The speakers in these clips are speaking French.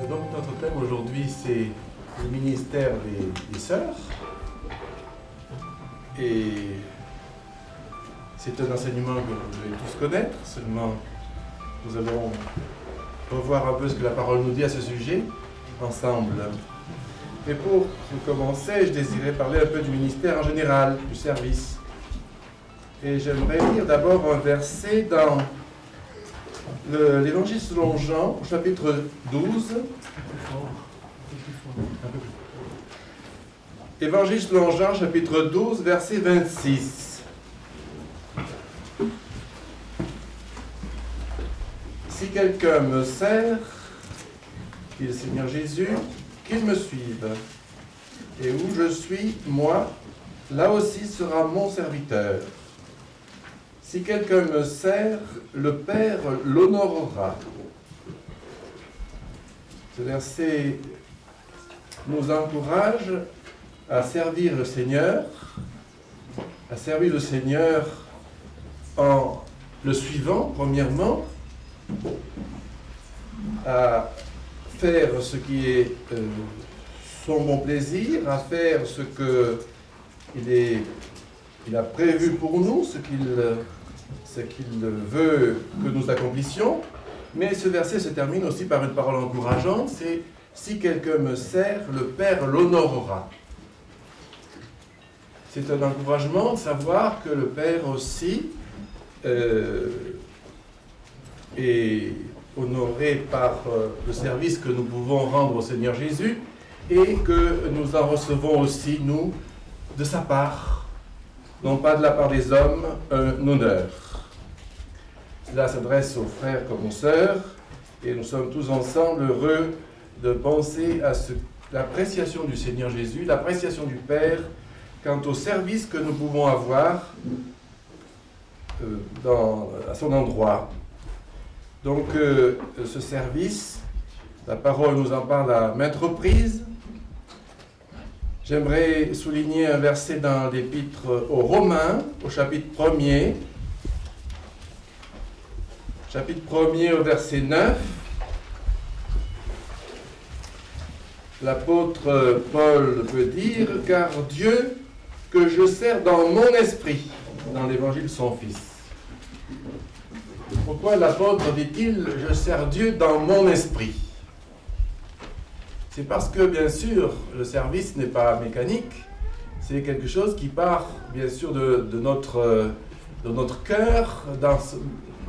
Donc notre thème aujourd'hui c'est le ministère des sœurs. Et c'est un enseignement que vous devez tous connaître, seulement nous allons revoir un peu ce que la parole nous dit à ce sujet ensemble. Mais pour commencer, je désirais parler un peu du ministère en général, du service. Et j'aimerais lire d'abord un verset dans l'Évangile selon Jean, au chapitre 12. Évangile selon Jean, chapitre 12, verset 26. Si quelqu'un me sert, dit le Seigneur Jésus, qu'il me suive. Et où je suis, moi, là aussi sera mon serviteur. Si quelqu'un me sert, le Père l'honorera. Ce verset nous encourage à servir le Seigneur, en le suivant, premièrement, à faire ce qui est son bon plaisir, à faire ce qu'il a prévu pour nous, ce qu'il veut que nous accomplissions. Mais ce verset se termine aussi par une parole encourageante, c'est « Si quelqu'un me sert, le Père l'honorera ». C'est un encouragement de savoir que le Père aussi est honoré par le service que nous pouvons rendre au Seigneur Jésus et que nous en recevons aussi, nous, de sa part, non pas de la part des hommes, un honneur. Cela s'adresse aux frères comme aux sœurs et nous sommes tous ensemble heureux de penser à l'appréciation du Seigneur Jésus, l'appréciation du Père quant au service que nous pouvons avoir à son endroit. Donc ce service, la parole nous en parle à maintes reprises. J'aimerais souligner un verset dans l'Épître aux Romains, au chapitre 1er. Chapitre 1er au verset 9. L'apôtre Paul peut dire « Car Dieu que je sers dans mon esprit », dans l'évangile de son Fils. Pourquoi l'apôtre dit-il « Je sers Dieu dans mon esprit » ? C'est parce que, bien sûr, le service n'est pas mécanique, c'est quelque chose qui part, bien sûr, de notre cœur,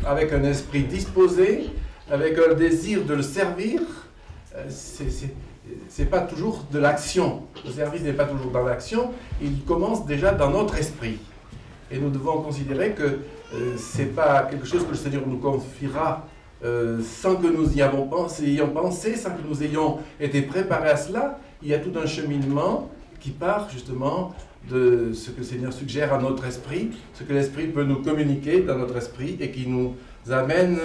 avec un esprit disposé, avec un désir de le servir. C'est pas toujours de l'action. Le service n'est pas toujours dans l'action, il commence déjà dans notre esprit. Et nous devons considérer que c'est pas quelque chose que le Seigneur nous confiera sans que nous y ayons pensé, sans que nous ayons été préparés à cela. Il y a tout un cheminement qui part justement de ce que le Seigneur suggère à notre esprit, ce que l'Esprit peut nous communiquer dans notre esprit et qui nous amène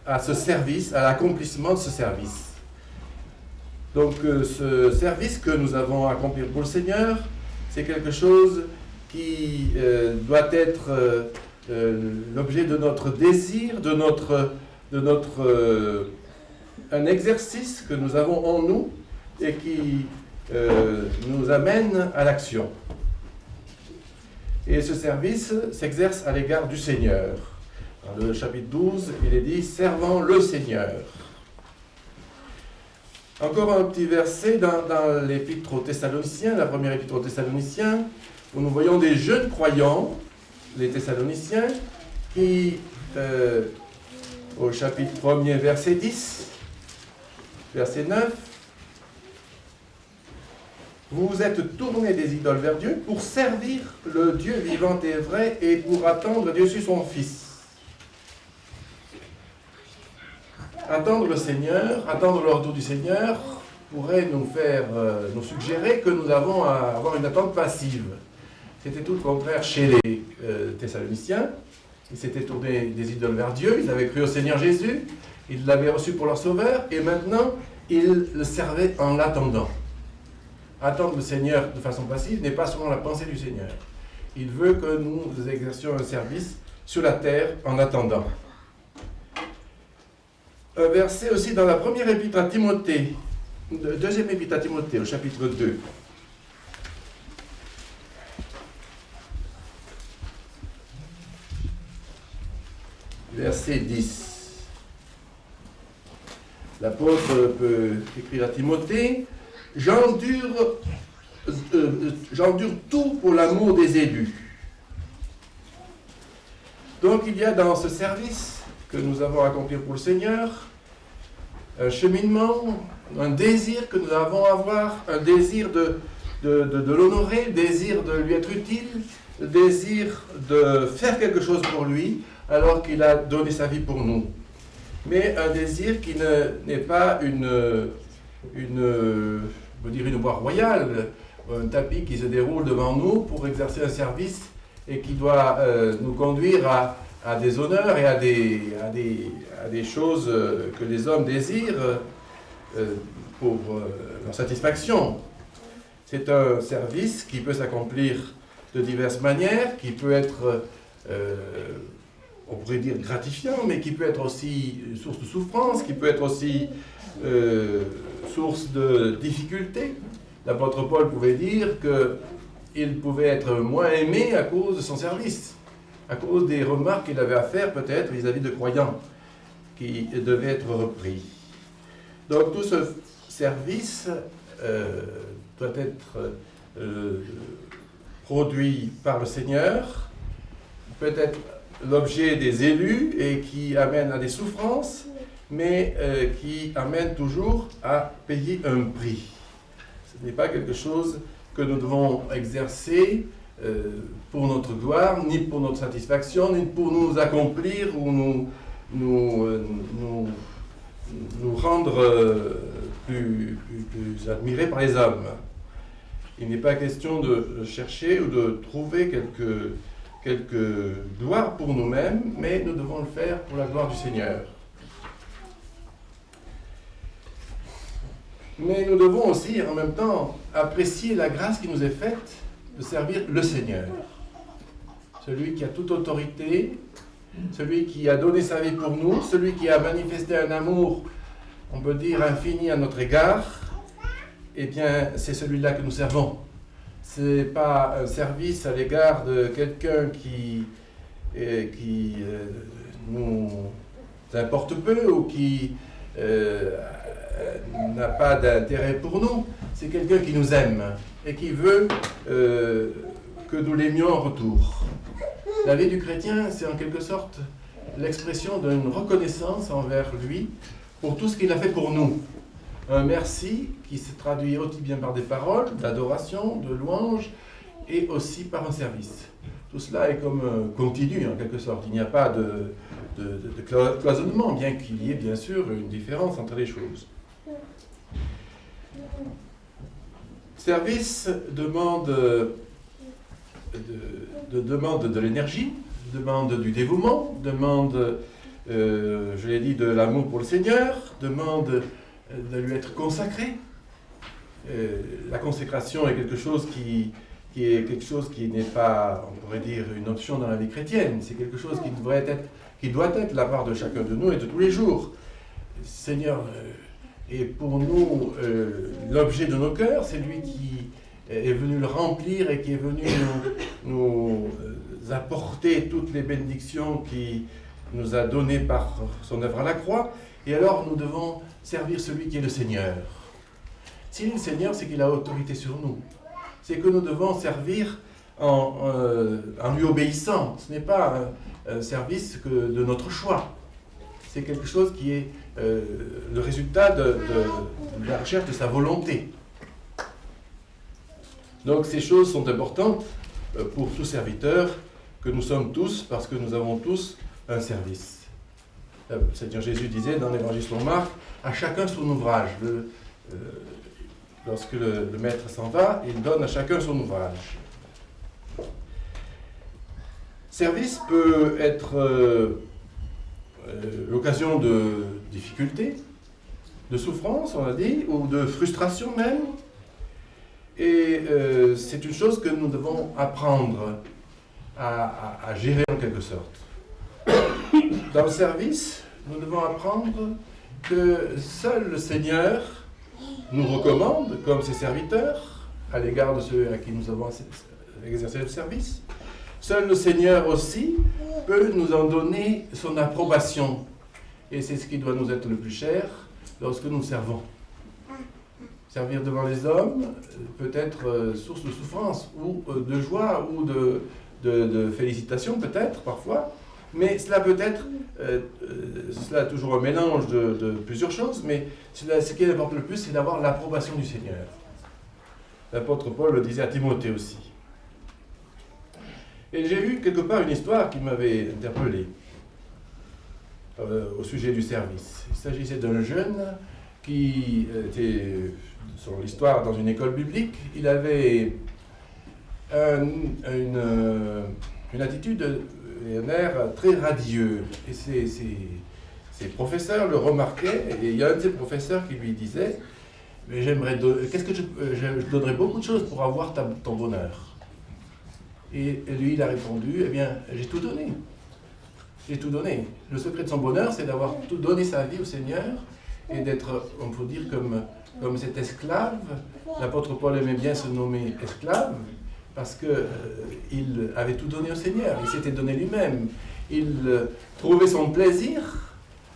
à ce service, à l'accomplissement de ce service. Donc ce service que nous avons à accomplir pour le Seigneur, c'est quelque chose qui doit être l'objet de notre désir, un exercice que nous avons en nous et qui nous amène à l'action. Et ce service s'exerce à l'égard du Seigneur. Dans le chapitre 12, il est dit « Servant le Seigneur ». Encore un petit verset dans l'épître aux Thessaloniciens, la première épître aux Thessaloniciens, où nous voyons des jeunes croyants, les Thessaloniciens, qui, au chapitre 1er, verset 10, verset 9, vous vous êtes tournés des idoles vers Dieu pour servir le Dieu vivant et vrai et pour attendre Dieu-ci son Fils. Attendre le Seigneur, attendre le retour du Seigneur pourrait nous suggérer que nous avons à avoir une attente passive. C'était tout le contraire chez les Thessaloniciens. Ils s'étaient tournés des idoles vers Dieu, ils avaient cru au Seigneur Jésus, ils l'avaient reçu pour leur sauveur, et maintenant, ils le servaient en l'attendant. Attendre le Seigneur de façon passive n'est pas selon la pensée du Seigneur. Il veut que nous exercions un service sur la terre en attendant. Un verset aussi dans la première épître à Timothée, Deuxième épître à Timothée, au chapitre 2. Verset 10. L'apôtre peut écrire à Timothée, j'endure tout pour l'amour des élus. Donc il y a dans ce service que nous avons accompli pour le Seigneur, un cheminement, un désir que nous avons à avoir, un désir de l'honorer, le désir de lui être utile, le désir de faire quelque chose pour lui, alors qu'il a donné sa vie pour nous. Mais un désir qui n'est pas une voie royale, un tapis qui se déroule devant nous pour exercer un service et qui doit nous conduire à des honneurs et à des choses que les hommes désirent pour leur satisfaction. C'est un service qui peut s'accomplir de diverses manières, qui peut être, on pourrait dire, gratifiant, mais qui peut être aussi source de souffrance, qui peut être aussi source de difficultés. L'apôtre Paul pouvait dire qu'il pouvait être moins aimé à cause de son service, à cause des remarques qu'il avait à faire peut-être vis-à-vis de croyants qui devaient être repris. Donc tout ce service doit être produit par le Seigneur, peut-être l'objet des élus et qui amène à des souffrances, mais qui amène toujours à payer un prix. Ce n'est pas quelque chose que nous devons exercer pour notre gloire, ni pour notre satisfaction, ni pour nous accomplir ou nous rendre plus admirés par les hommes. Il n'est pas question de chercher ou de trouver quelques gloires pour nous-mêmes, mais nous devons le faire pour la gloire du Seigneur. Mais nous devons aussi, en même temps, apprécier la grâce qui nous est faite de servir le Seigneur. Celui qui a toute autorité, celui qui a donné sa vie pour nous, celui qui a manifesté un amour, on peut dire, infini à notre égard, eh bien, c'est celui-là que nous servons. Ce n'est pas un service à l'égard de quelqu'un qui nous importe peu ou qui n'a pas d'intérêt pour nous. C'est quelqu'un qui nous aime et qui veut que nous l'aimions en retour. La vie du chrétien, c'est en quelque sorte l'expression d'une reconnaissance envers lui pour tout ce qu'il a fait pour nous. Un merci qui se traduit aussi bien par des paroles d'adoration, de louange et aussi par un service. Tout cela est comme continu en quelque sorte. Il n'y a pas de cloisonnement, bien qu'il y ait bien sûr une différence entre les choses. Service demande de l'énergie, demande du dévouement, demande, je l'ai dit, de l'amour pour le Seigneur, demande de lui être consacré. La consécration est quelque chose qui n'est pas, on pourrait dire, une option dans la vie chrétienne. C'est quelque chose qui doit être la part de chacun de nous et de tous les jours. Le Seigneur est pour nous l'objet de nos cœurs, c'est lui qui est venu le remplir et qui est venu nous apporter toutes les bénédictions qu'il nous a données par son œuvre à la croix. Et alors nous devons servir celui qui est le Seigneur. S'il est le Seigneur, c'est qu'il a autorité sur nous. C'est que nous devons servir en lui obéissant. Ce n'est pas un service de notre choix. C'est quelque chose qui est le résultat de la recherche de sa volonté. Donc ces choses sont importantes pour tout serviteur que nous sommes tous, parce que nous avons tous un service. Le Seigneur Jésus disait dans l'Évangile selon Marc, à chacun son ouvrage. Lorsque le maître s'en va, il donne à chacun son ouvrage. Service peut être l'occasion de difficultés, de souffrances, on a dit, ou de frustration même. Et c'est une chose que nous devons apprendre à gérer en quelque sorte. Dans le service, nous devons apprendre que seul le Seigneur nous recommande comme ses serviteurs à l'égard de ceux à qui nous avons exercé le service. Seul le Seigneur aussi peut nous en donner son approbation. Et c'est ce qui doit nous être le plus cher lorsque nous servons. Servir devant les hommes peut être source de souffrance ou de joie ou de félicitations peut-être parfois, mais cela peut être, cela a toujours un mélange de plusieurs choses, mais ce qui importe le plus, c'est d'avoir l'approbation du Seigneur. L'apôtre Paul le disait à Timothée aussi. Et j'ai vu quelque part une histoire qui m'avait interpellé au sujet du service. Il s'agissait d'un jeune qui était, sur l'histoire, dans une école biblique. Il avait une attitude et un air très radieux. Et ses professeurs le remarquaient, et il y a un de ses professeurs qui lui disait « Mais qu'est-ce que je donnerais beaucoup de choses pour avoir ton bonheur ?» Et lui, il a répondu « Eh bien, j'ai tout donné. J'ai tout donné. Le secret de son bonheur, c'est d'avoir tout donné sa vie au Seigneur et d'être, on peut dire, comme cet esclave. » L'apôtre Paul aimait bien se nommer esclave parce qu'il avait tout donné au Seigneur. Il s'était donné lui-même. Il trouvait son plaisir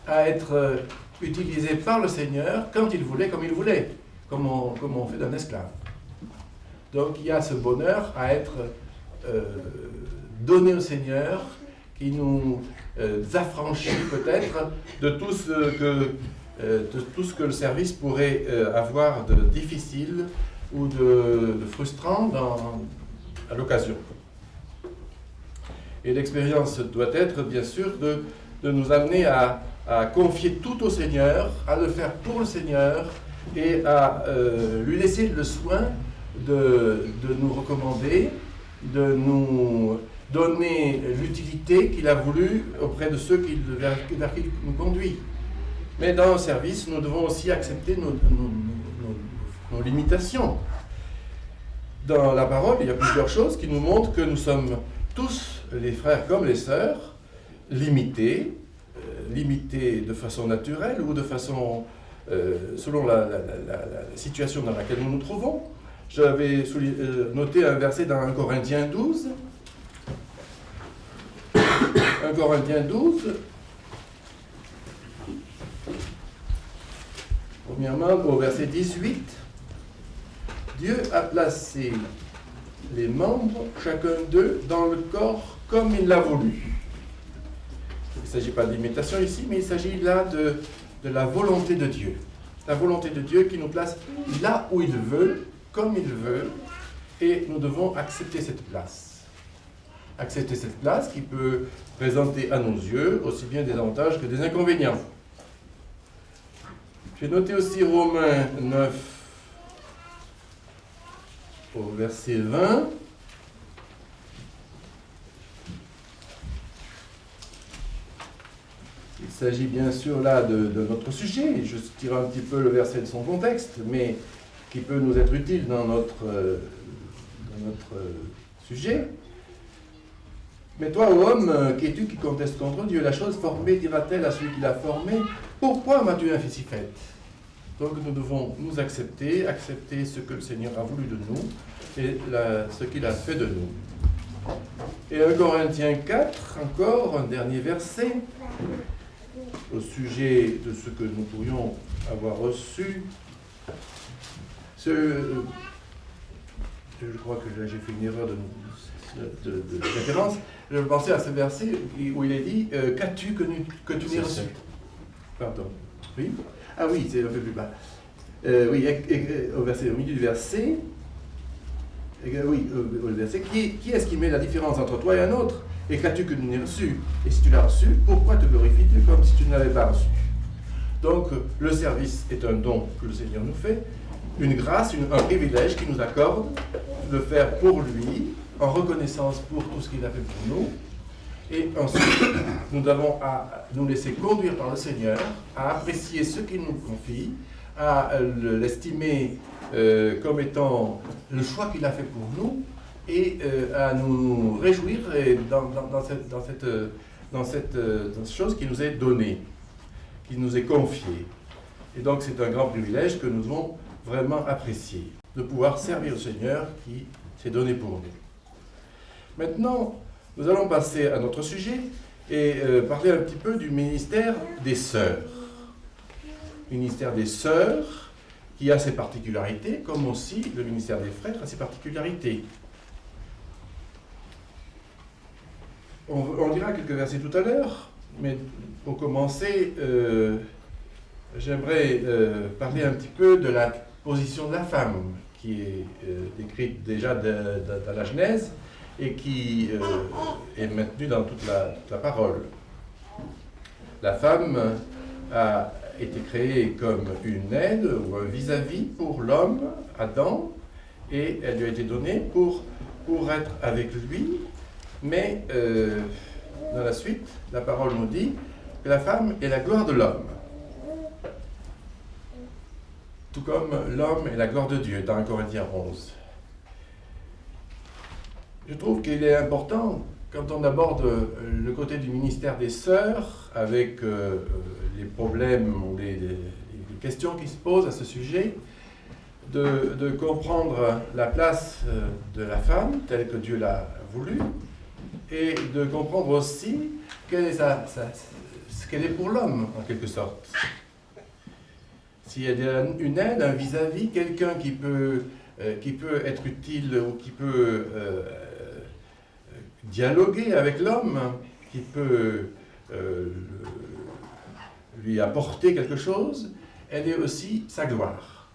à être utilisé par le Seigneur quand il voulait, comme il voulait, comme on fait d'un esclave. Donc il y a ce bonheur à être donné au Seigneur qui nous affranchit peut-être de tout ce que le service pourrait avoir de difficile ou de frustrant à l'occasion. Et l'expérience doit être, bien sûr, de nous amener à confier tout au Seigneur, à le faire pour le Seigneur et à lui laisser le soin de nous recommander, de nous donner l'utilité qu'il a voulu auprès de ceux vers qui il nous conduit. Mais dans le service, nous devons aussi accepter nos limitations. Dans la parole, il y a plusieurs choses qui nous montrent que nous sommes tous, les frères comme les sœurs, limités de façon naturelle ou de façon selon la situation dans laquelle nous nous trouvons. J'avais noté un verset dans 1 Corinthiens 12. 1 Corinthiens 12. Premièrement, au verset 18. Dieu a placé les membres, chacun d'eux, dans le corps comme il l'a voulu. Il ne s'agit pas d'imitation ici, mais il s'agit là de la volonté de Dieu. La volonté de Dieu qui nous place là où il veut, comme il veut, et nous devons accepter cette place. Accepter cette place qui peut présenter à nos yeux aussi bien des avantages que des inconvénients. J'ai noté aussi Romains 9, au verset 20. Il s'agit bien sûr là de notre sujet. Je tire un petit peu le verset de son contexte, mais qui peut nous être utile dans notre sujet. Mais toi, ô homme, qui es-tu qui conteste contre Dieu? La chose formée dira-t-elle à celui qui l'a formé, pourquoi m'as-tu ainsi fait? Donc nous devons nous accepter ce que le Seigneur a voulu de nous et ce qu'il a fait de nous. Et 1 Corinthiens 4, encore un dernier verset, au sujet de ce que nous pourrions avoir reçu. Je crois que j'ai fait une erreur de référence. Je pensais à ce verset où il est dit « Qu'as-tu que tu n'aies reçu ?» Pardon. Oui. Ah oui, c'est un peu plus bas. Oui, au milieu du verset. Oui, au verset. Qui est-ce qui met la différence entre toi et un autre? Et qu'as-tu que tu n'aies reçu? Et si tu l'as reçu, pourquoi te glorifies-tu comme si tu ne l'avais pas reçu? Donc, le service est un don que le Seigneur nous fait, une grâce, un privilège qu'il nous accorde de le faire pour lui, en reconnaissance pour tout ce qu'il a fait pour nous. Et ensuite, nous avons à nous laisser conduire par le Seigneur, à apprécier ce qu'il nous confie, à l'estimer comme étant le choix qu'il a fait pour nous, et à nous réjouir dans cette chose qui nous est donnée, qui nous est confiée. Et donc c'est un grand privilège que nous devons vraiment apprécié, de pouvoir servir le Seigneur qui s'est donné pour nous. Maintenant, nous allons passer à notre sujet et parler un petit peu du ministère des sœurs. Le ministère des sœurs qui a ses particularités, comme aussi le ministère des frères a ses particularités. On lira quelques versets tout à l'heure, mais pour commencer, j'aimerais parler un petit peu de la position de la femme, qui est décrite déjà dans la Genèse et qui est maintenue dans toute la parole. La femme a été créée comme une aide ou un vis-à-vis pour l'homme, Adam, et elle lui a été donnée pour être avec lui. Mais dans la suite, la parole nous dit que la femme est la gloire de l'homme. Tout comme l'homme est la gloire de Dieu, dans 1 Corinthiens 11. Je trouve qu'il est important, quand on aborde le côté du ministère des sœurs, avec les problèmes ou les questions qui se posent à ce sujet, de comprendre la place de la femme, telle que Dieu l'a voulu, et de comprendre aussi ce qu'elle est pour l'homme, en quelque sorte. Si elle est une aide, un vis-à-vis, quelqu'un qui peut être utile ou qui peut dialoguer avec l'homme, qui peut lui apporter quelque chose, elle est aussi sa gloire.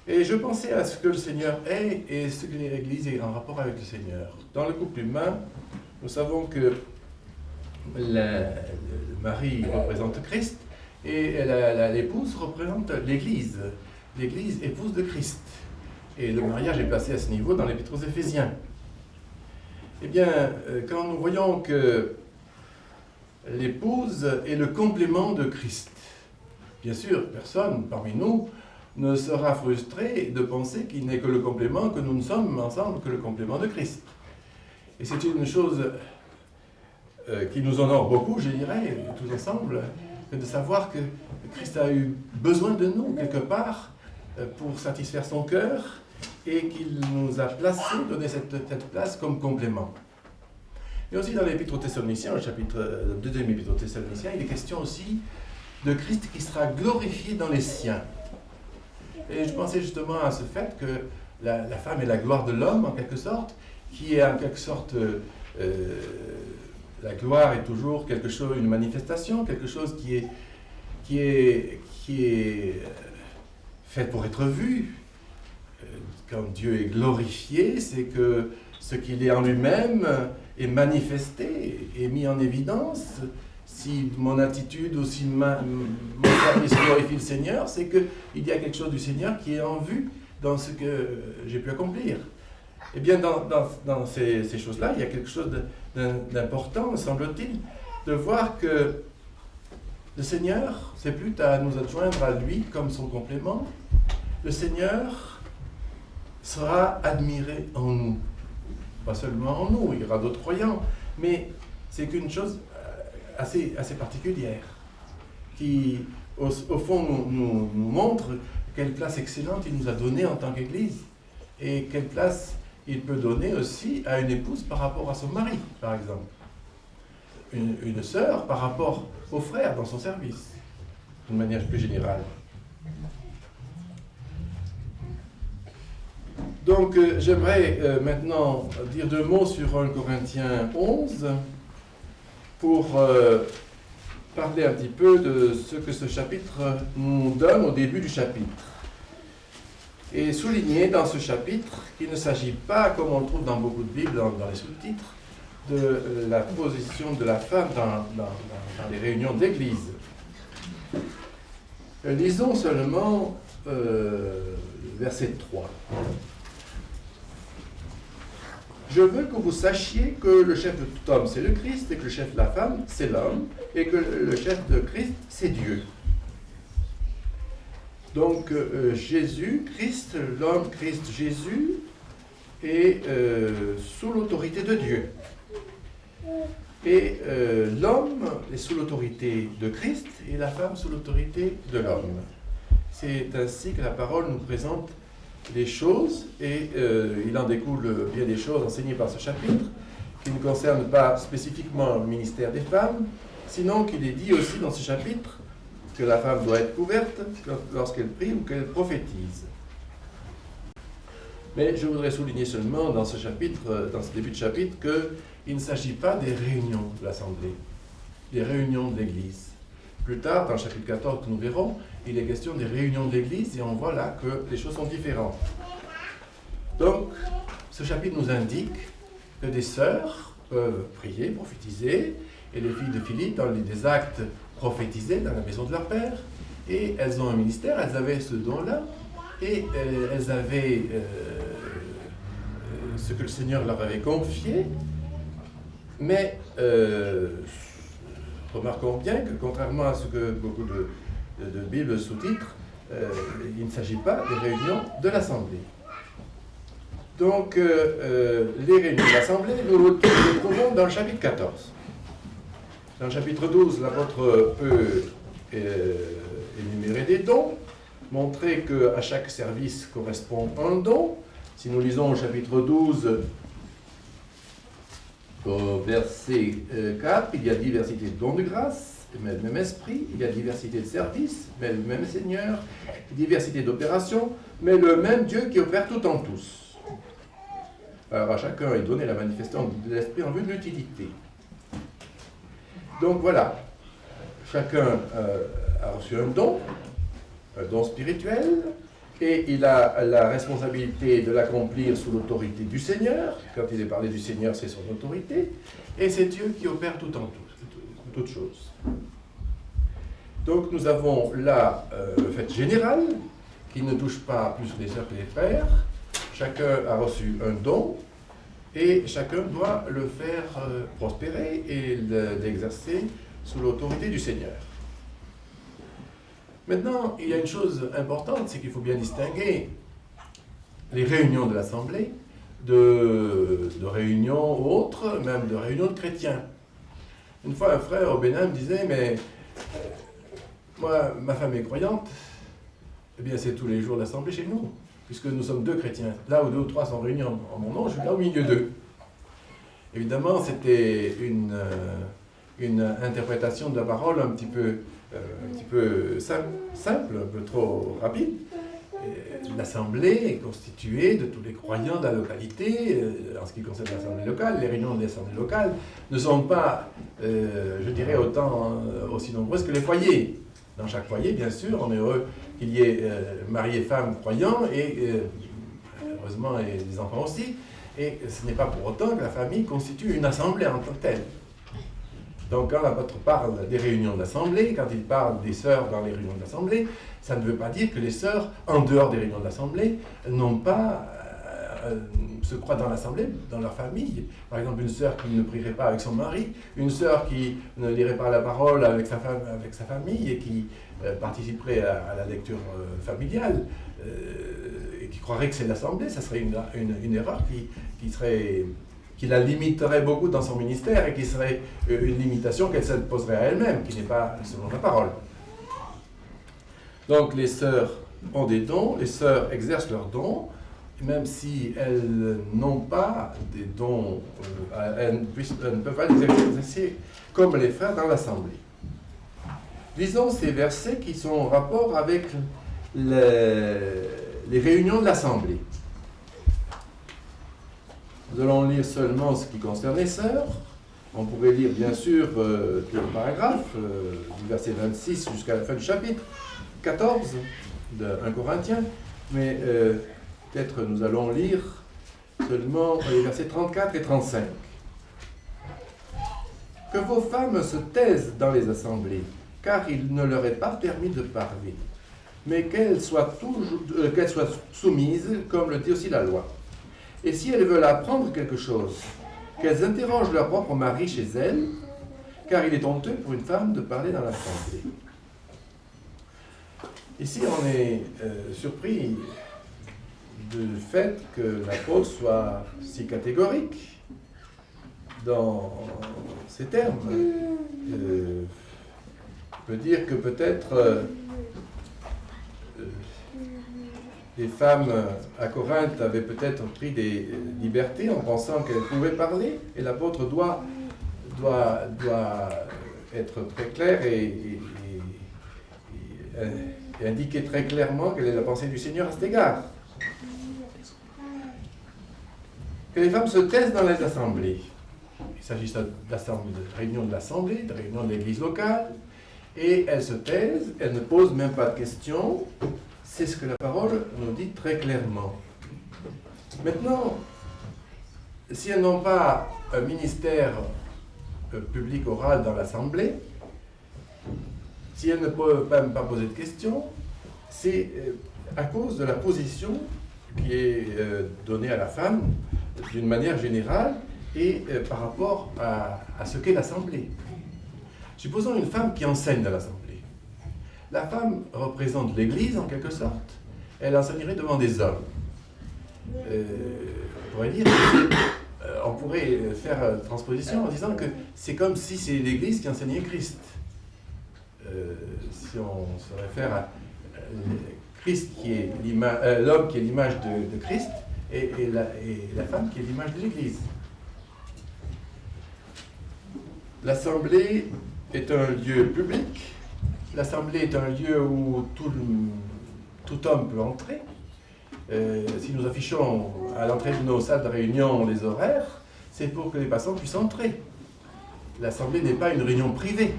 Et je pensais à ce que le Seigneur est et ce que l'Église est en rapport avec le Seigneur. Dans le couple humain, nous savons que Marie représente Christ et l'épouse représente l'Église. L'Église épouse de Christ. Et le mariage est placé à ce niveau dans l'Épître aux Éphésiens. Eh bien, quand nous voyons que l'épouse est le complément de Christ, bien sûr, personne parmi nous ne sera frustré de penser qu'il n'est que le complément, que nous ne sommes ensemble que le complément de Christ. Et c'est une chose qui nous honore beaucoup, je dirais, tous ensemble, de savoir que Christ a eu besoin de nous, quelque part, pour satisfaire son cœur, et qu'il nous a placés, donné cette place comme complément. Et aussi dans l'Épître aux Thessaloniciens, le deuxième Épître aux Thessaloniciens, il est question aussi de Christ qui sera glorifié dans les siens. Et je pensais justement à ce fait que la femme est la gloire de l'homme, en quelque sorte, qui est en quelque sorte... la gloire est toujours quelque chose, une manifestation, quelque chose qui est fait pour être vu. Quand Dieu est glorifié, c'est que ce qu'il est en lui-même est manifesté, est mis en évidence. Si mon attitude ou si mon service glorifie le Seigneur, c'est qu'il y a quelque chose du Seigneur qui est en vue dans ce que j'ai pu accomplir. Eh bien, dans ces choses-là, il y a quelque chose d'important, me semble-t-il, de voir que le Seigneur, c'est plus à nous adjoindre à lui comme son complément. Le Seigneur sera admiré en nous. Pas seulement en nous, il y aura d'autres croyants, mais c'est qu'une chose assez particulière, qui, au fond, nous montre quelle place excellente il nous a donnée en tant qu'Église, et quelle place il peut donner aussi à une épouse par rapport à son mari, par exemple. Une sœur par rapport au frère dans son service, d'une manière plus générale. Donc, j'aimerais maintenant dire 2 mots sur 1 Corinthiens 11 pour parler un petit peu de ce que ce chapitre nous donne au début du chapitre. Et souligner dans ce chapitre qu'il ne s'agit pas, comme on le trouve dans beaucoup de Bibles, dans les sous-titres, de la position de la femme dans les réunions d'église. Lisons seulement verset 3. Je veux que vous sachiez que le chef de tout homme, c'est le Christ, et que le chef de la femme, c'est l'homme, et que le chef de Christ, c'est Dieu. Donc, Jésus, Christ, l'homme, Christ, Jésus, est sous l'autorité de Dieu. Et l'homme est sous l'autorité de Christ, et la femme sous l'autorité de l'homme. c'est ainsi que la parole nous présente les choses, et il en découle bien des choses enseignées par ce chapitre, qui ne concernent pas spécifiquement le ministère des femmes, sinon qu'il est dit aussi dans ce chapitre que la femme doit être couverte lorsqu'elle prie ou qu'elle prophétise. Mais je voudrais souligner seulement dans ce chapitre, dans ce début de chapitre, qu'il ne s'agit pas des réunions de l'Assemblée, des réunions de l'Église. Plus tard, dans le chapitre 14 que nous verrons, il est question des réunions de l'Église et on voit là que les choses sont différentes. Donc, ce chapitre nous indique que des sœurs peuvent prier, prophétiser, et les filles de Philippe, dans les actes, prophétisaient dans la maison de leur père, et elles ont un ministère, elles avaient ce don-là, et elles avaient ce que le Seigneur leur avait confié, mais remarquons bien que contrairement à ce que beaucoup de Bibles sous-titrent, il ne s'agit pas des réunions de l'Assemblée. Donc, les réunions de l'Assemblée, nous les trouvons dans le chapitre 14. Dans le chapitre 12, l'apôtre peut énumérer des dons, montrer qu'à chaque service correspond un don. Si nous lisons au chapitre 12, au verset 4, il y a diversité de dons de grâce, mais le même esprit, il y a diversité de services, mais le même Seigneur, diversité d'opérations, mais le même Dieu qui opère tout en tous. Alors à chacun est donné la manifestation de l'esprit en vue de l'utilité. Donc voilà, chacun a reçu un don spirituel, et il a la responsabilité de l'accomplir sous l'autorité du Seigneur. Quand il est parlé du Seigneur, c'est son autorité, et c'est Dieu qui opère tout en toutes choses. Donc nous avons là le fait général, qui ne touche pas plus les sœurs que les frères. Chacun a reçu un don, et chacun doit le faire prospérer et l'exercer sous l'autorité du Seigneur. Maintenant, il y a une chose importante, c'est qu'il faut bien distinguer les réunions de l'Assemblée de réunions autres, même de réunions de chrétiens. Une fois, un frère au Bénin me disait, mais moi, ma femme est croyante, eh bien c'est tous les jours l'Assemblée chez nous, puisque nous sommes 2 chrétiens. Là où 2 ou 3 sont réunis en mon nom, je suis là au milieu d'eux. Évidemment, c'était une interprétation de la parole un petit peu simple, un peu trop rapide. L'Assemblée est constituée de tous les croyants de la localité. En ce qui concerne l'Assemblée locale, les réunions de l'Assemblée locale ne sont pas, je dirais, aussi nombreuses que les foyers. Dans chaque foyer, bien sûr, on est heureux qu'il y ait mari et femme croyants, et heureusement, et les enfants aussi. Et ce n'est pas pour autant que la famille constitue une assemblée en tant que telle. Donc quand l'apôtre parle des réunions d'assemblée, quand il parle des sœurs dans les réunions d'assemblée, ça ne veut pas dire que les sœurs, en dehors des réunions d'assemblée, n'ont pas se croient dans l'assemblée, dans leur famille. Par exemple, une sœur qui ne prierait pas avec son mari, une sœur qui ne lirait pas la parole avec sa famille et qui participerait à la lecture familiale, et qui croirait que c'est l'assemblée, ça serait une erreur qui la limiterait beaucoup dans son ministère, et qui serait une limitation qu'elle s'imposerait à elle-même, qui n'est pas selon la parole. Donc les sœurs ont des dons, les sœurs exercent leurs dons, même si elles n'ont pas des dons, elles ne peuvent pas les exercer comme les frères dans l'assemblée. Lisons ces versets qui sont en rapport avec les réunions de l'assemblée. Nous allons lire seulement ce qui concerne les sœurs. On pourrait lire bien sûr tout le paragraphe, du verset 26 jusqu'à la fin du chapitre 14 de 1 Corinthiens, mais peut-être nous allons lire seulement les versets 34 et 35. Que vos femmes se taisent dans les assemblées, car il ne leur est pas permis de parler, mais qu'elles soient soumises, comme le dit aussi la loi. Et si elles veulent apprendre quelque chose, qu'elles interrogent leur propre mari chez elles, car il est honteux pour une femme de parler dans l'assemblée. Ici, on est surpris du fait que l'apôtre soit si catégorique dans ces termes. On peut dire que peut-être les femmes à Corinthe avaient peut-être pris des libertés en pensant qu'elles pouvaient parler, et l'apôtre doit être très clair et indiquer très clairement quelle est la pensée du Seigneur à cet égard. Que les femmes se taisent dans les assemblées. Il s'agit de réunions de l'assemblée, de réunions de l'église locale, et elles se taisent, elles ne posent même pas de questions. C'est ce que la parole nous dit très clairement. Maintenant, si elles n'ont pas un ministère public oral dans l'assemblée, si elles ne peuvent même pas poser de questions, c'est à cause de la position qui est donnée à la femme d'une manière générale et par rapport à ce qu'est l'assemblée. Supposons une femme qui enseigne dans l'assemblée. La femme représente l'Église en quelque sorte. Elle enseignerait devant des hommes. On pourrait faire transposition en disant que c'est comme si c'est l'Église qui enseignait Christ. Si on se réfère à Christ qui est l'homme qui est l'image de Christ et la femme qui est l'image de l'Église. L'assemblée est un lieu public. L'assemblée est un lieu où tout homme peut entrer. Si nous affichons à l'entrée de nos salles de réunion les horaires, c'est pour que les passants puissent entrer. L'assemblée n'est pas une réunion privée.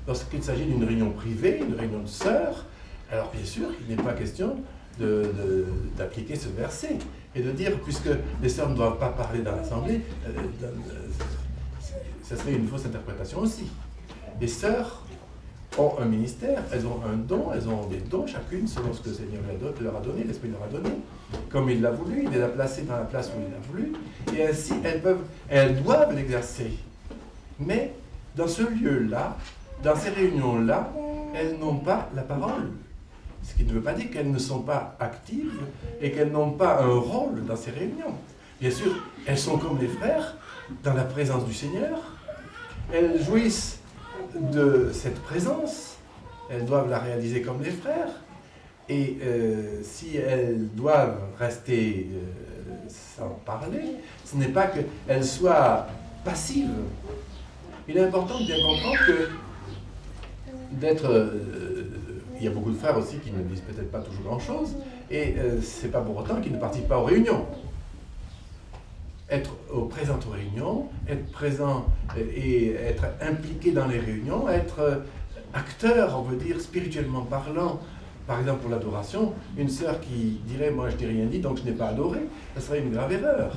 Lorsqu'il s'agit d'une réunion privée, une réunion de sœurs, alors bien sûr, il n'est pas question d'appliquer ce verset et de dire, puisque les sœurs ne doivent pas parler dans l'assemblée, ça serait une fausse interprétation aussi. Les sœurs ont un ministère, elles ont un don, elles ont des dons chacune selon ce que le Seigneur leur a donné, l'Esprit leur a donné, comme il l'a voulu, il les a placées dans la place où il l'a voulu, et ainsi elles doivent l'exercer. Mais dans ce lieu-là, dans ces réunions-là, elles n'ont pas la parole. Ce qui ne veut pas dire qu'elles ne sont pas actives et qu'elles n'ont pas un rôle dans ces réunions. Bien sûr, elles sont comme les frères dans la présence du Seigneur. Elles jouissent de cette présence, elles doivent la réaliser comme les frères, et si elles doivent rester sans parler, ce n'est pas qu'elles soient passives. Il est important de bien comprendre que il y a beaucoup de frères aussi qui ne disent peut-être pas toujours grand-chose, et c'est pas pour autant qu'ils ne participent pas aux réunions. Être présent aux réunions, être présent et être impliqué dans les réunions, être acteur, on veut dire, spirituellement parlant. Par exemple, pour l'adoration, une sœur qui dirait « moi je n'ai rien dit, donc je n'ai pas adoré », ça serait une grave erreur.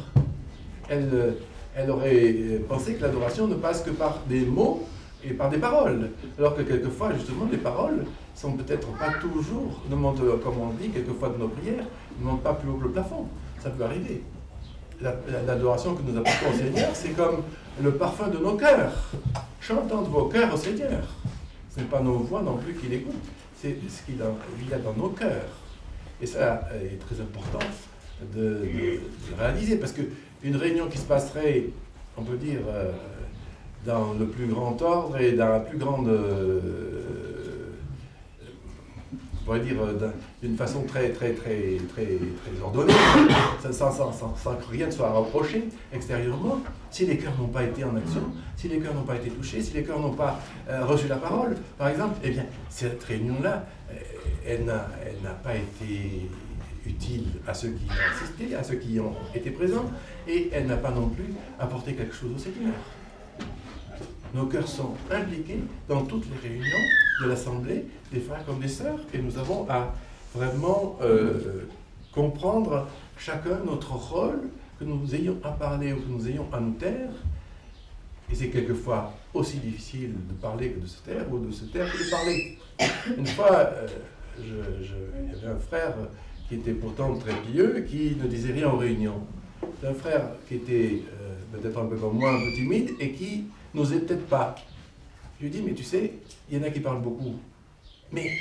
Elle aurait pensé que l'adoration ne passe que par des mots et par des paroles, alors que quelquefois, justement, les paroles sont peut-être pas toujours, ne montent, comme on dit, quelquefois de nos prières, ne montent pas plus haut que le plafond. Ça peut arriver. L'adoration que nous apportons au Seigneur, c'est comme le parfum de nos cœurs. Chantons de vos cœurs au Seigneur. Ce n'est pas nos voix non plus qui l'écoutent, c'est ce qu'il y a dans nos cœurs. Et ça est très important de réaliser, parce qu'une réunion qui se passerait, on peut dire, dans le plus grand ordre et dans la plus grande, on pourrait dire, d'une façon très ordonnée, sans que rien ne soit reproché extérieurement, si les cœurs n'ont pas été en action, si les cœurs n'ont pas été touchés, si les cœurs n'ont pas reçu la parole, par exemple, eh bien, cette réunion-là, elle n'a pas été utile à ceux qui y ont assisté, à ceux qui y ont été présents, et elle n'a pas non plus apporté quelque chose au Seigneur. Nos cœurs sont impliqués dans toutes les réunions de l'Assemblée, des frères comme des sœurs, et nous avons à vraiment comprendre chacun notre rôle, que nous ayons à parler ou que nous ayons à nous taire. Et c'est quelquefois aussi difficile de parler que de se taire, ou de se taire que de parler. Une fois, il y avait un frère qui était pourtant très pieux et qui ne disait rien aux réunions. Un frère qui était peut-être un peu comme moi, un peu timide, et qui n'osait peut-être pas. Je lui dis, mais tu sais, il y en a qui parlent beaucoup. Mais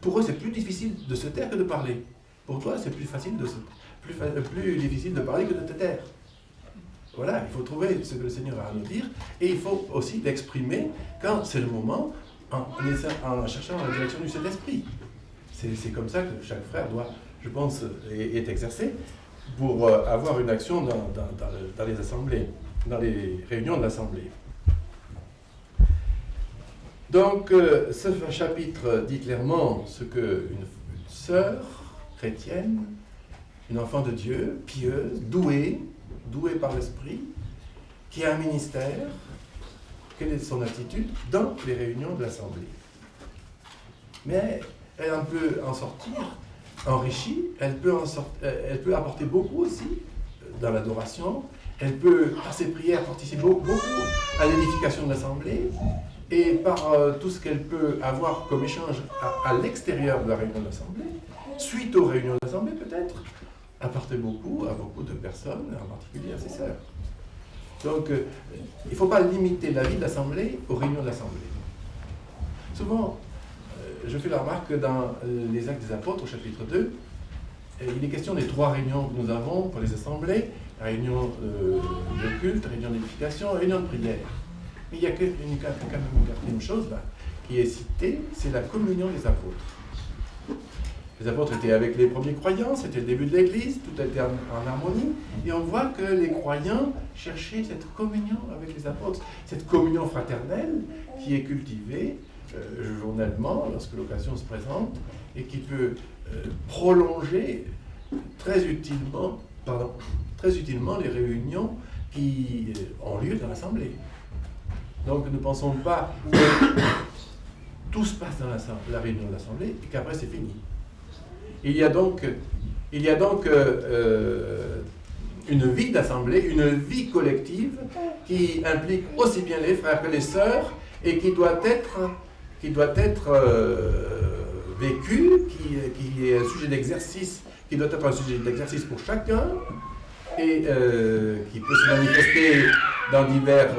pour eux, c'est plus difficile de se taire que de parler. Pour toi, c'est plus difficile de parler que de te taire. Voilà, il faut trouver ce que le Seigneur a à nous dire, et il faut aussi l'exprimer quand c'est le moment, en cherchant la direction du Saint-Esprit. c'est comme ça que chaque frère doit, je pense, est exercé pour avoir une action dans les assemblées, dans les réunions de l'assemblée. Donc, ce chapitre dit clairement ce qu'une sœur chrétienne, une enfant de Dieu, pieuse, douée par l'Esprit, qui a un ministère, quelle est son attitude dans les réunions de l'assemblée. Mais elle peut en sortir enrichie, elle peut apporter beaucoup aussi dans l'adoration, elle peut, par ses prières, participer beaucoup à l'édification de l'assemblée, et par tout ce qu'elle peut avoir comme échange à l'extérieur de la réunion de l'assemblée, suite aux réunions de l'assemblée peut-être, apporter beaucoup à beaucoup de personnes, en particulier à ses sœurs. Donc, il ne faut pas limiter la vie de l'assemblée aux réunions de l'assemblée. Souvent, je fais la remarque que dans les Actes des Apôtres, au chapitre 2, il est question des 3 réunions que nous avons pour les assemblées, la réunion de culte, réunion d'édification, réunion de prière. Mais il y a quand même une 4e chose là, qui est citée, c'est la communion des apôtres. Les apôtres étaient avec les premiers croyants, c'était le début de l'Église, tout était en harmonie, et on voit que les croyants cherchaient cette communion avec les apôtres, cette communion fraternelle qui est cultivée journellement, lorsque l'occasion se présente, et qui peut prolonger très utilement les réunions qui ont lieu dans l'Assemblée. Donc ne pensons pas que tout se passe dans la réunion de l'Assemblée et qu'après c'est fini. Il y a donc une vie d'Assemblée, une vie collective qui implique aussi bien les frères que les sœurs et qui doit être vécue, qui est un sujet d'exercice, qui doit être un sujet d'exercice pour chacun et qui peut se manifester dans diverses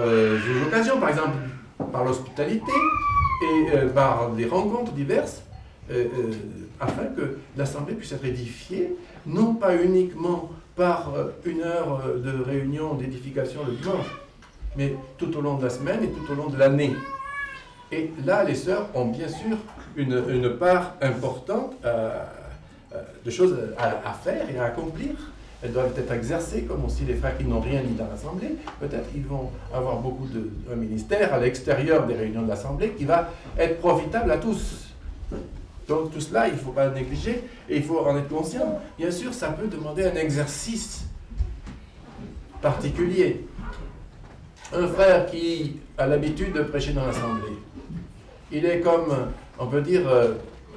occasions, par exemple par l'hospitalité et par des rencontres diverses, afin que l'Assemblée puisse être édifiée, non pas uniquement par une heure de réunion d'édification le dimanche, mais tout au long de la semaine et tout au long de l'année. Et là, les sœurs ont bien sûr une part importante de choses à faire et à accomplir. Elles doivent être exercées, comme aussi les frères qui n'ont rien dit dans l'Assemblée. Peut-être qu'ils vont avoir beaucoup un ministère à l'extérieur des réunions de l'Assemblée qui va être profitable à tous. Donc tout cela, il ne faut pas le négliger et il faut en être conscient. Bien sûr, ça peut demander un exercice particulier. Un frère qui a l'habitude de prêcher dans l'Assemblée, il est comme, on peut dire,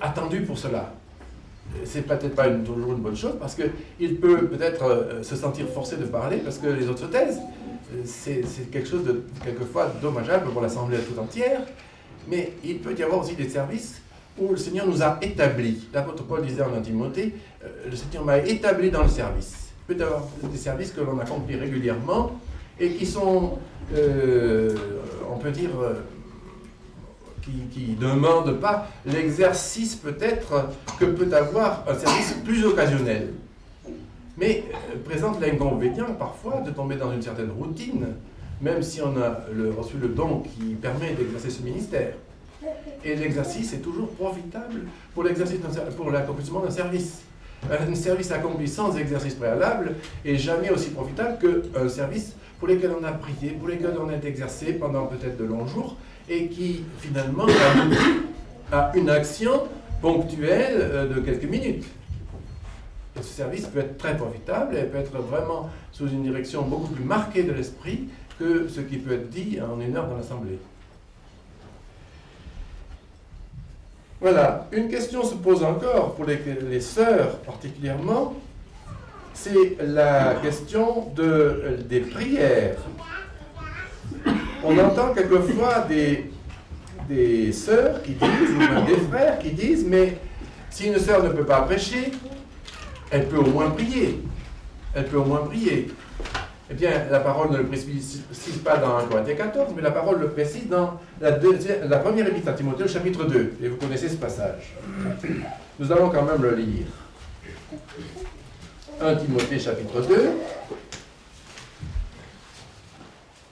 attendu pour cela. C'est peut-être pas toujours une bonne chose parce qu'il peut peut-être se sentir forcé de parler parce que les autres se taisent. C'est quelque chose de quelquefois dommageable pour l'Assemblée tout entière, mais il peut y avoir aussi des services où le Seigneur nous a établis. L'apôtre Paul disait en Timothée, le Seigneur m'a établi dans le service. Il peut y avoir des services que l'on accomplit régulièrement et qui sont, on peut dire, qui ne demandent pas l'exercice peut-être que peut avoir un service plus occasionnel. Mais présente l'inconvénient parfois de tomber dans une certaine routine, même si on a reçu le don qui permet d'exercer ce ministère. Et l'exercice est toujours profitable pour l'accomplissement d'un service. Un service accompli sans exercice préalable est jamais aussi profitable qu'un service pour lequel on a prié, pour lequel on a exercé pendant peut-être de longs jours, et qui finalement aboutit à une action ponctuelle de quelques minutes. Et ce service peut être très profitable et peut être vraiment sous une direction beaucoup plus marquée de l'esprit que ce qui peut être dit en une heure dans l'Assemblée. Voilà, une question se pose encore pour les sœurs particulièrement, c'est la question des prières. On entend quelquefois des sœurs qui disent, ou même des frères qui disent, mais si une sœur ne peut pas prêcher, elle peut au moins prier. Elle peut au moins prier. Eh bien, la parole ne le précise pas dans 1 Corinthiens 14, mais la parole le précise dans la première épître à Timothée, le chapitre 2. Et vous connaissez ce passage. Nous allons quand même le lire. 1 Timothée, chapitre 2.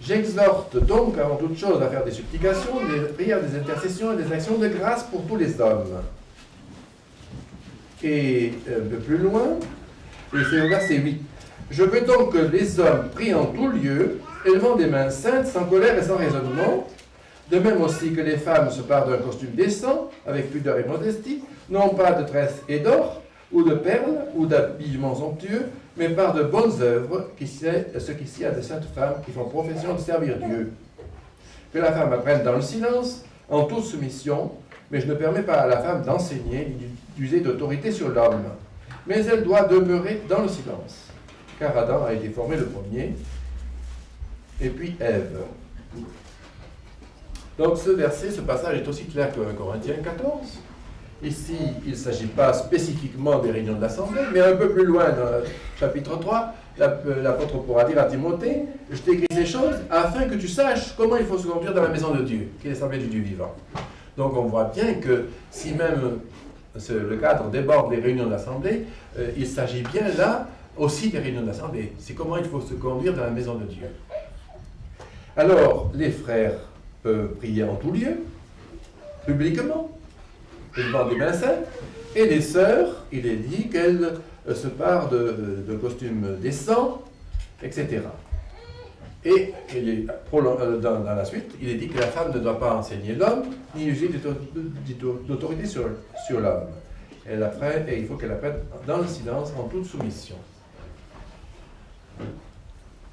J'exhorte donc avant toute chose à faire des supplications, des prières, des intercessions et des actions de grâce pour tous les hommes. est un peu plus loin, et c'est au verset 8. Je veux donc que les hommes prient en tout lieu, élevant des mains saintes, sans colère et sans raisonnement, de même aussi que les femmes se parent d'un costume décent, avec pudeur et modestie, non pas de tresses et d'or, ou de perles, ou d'habillements somptueux, mais par de bonnes œuvres, ce qu'ici a de saintes femmes qui font profession de servir Dieu. Que la femme apprenne dans le silence, en toute soumission, mais je ne permets pas à la femme d'enseigner ni d'user d'autorité sur l'homme. Mais elle doit demeurer dans le silence, car Adam a été formé le premier, et puis Ève. Donc ce verset, ce passage est aussi clair que 1 Corinthiens 14. Ici, il ne s'agit pas spécifiquement des réunions de l'Assemblée, mais un peu plus loin, dans le chapitre 3, l'apôtre pourra dire à Timothée, je t'écris ces choses afin que tu saches comment il faut se conduire dans la maison de Dieu, qui est l'Assemblée du Dieu vivant. Donc on voit bien que si même le cadre déborde des réunions de l'Assemblée, il s'agit bien là aussi des réunions de l'Assemblée. C'est comment il faut se conduire dans la maison de Dieu. Alors, les frères peuvent prier en tout lieu, publiquement, élevant des mains saintes, et les sœurs, il est dit qu'elles se parent de costumes décents, etc. Et dans la suite, il est dit que la femme ne doit pas enseigner l'homme, ni user d'autorité sur l'homme. Et il faut qu'elle apprenne dans le silence, en toute soumission.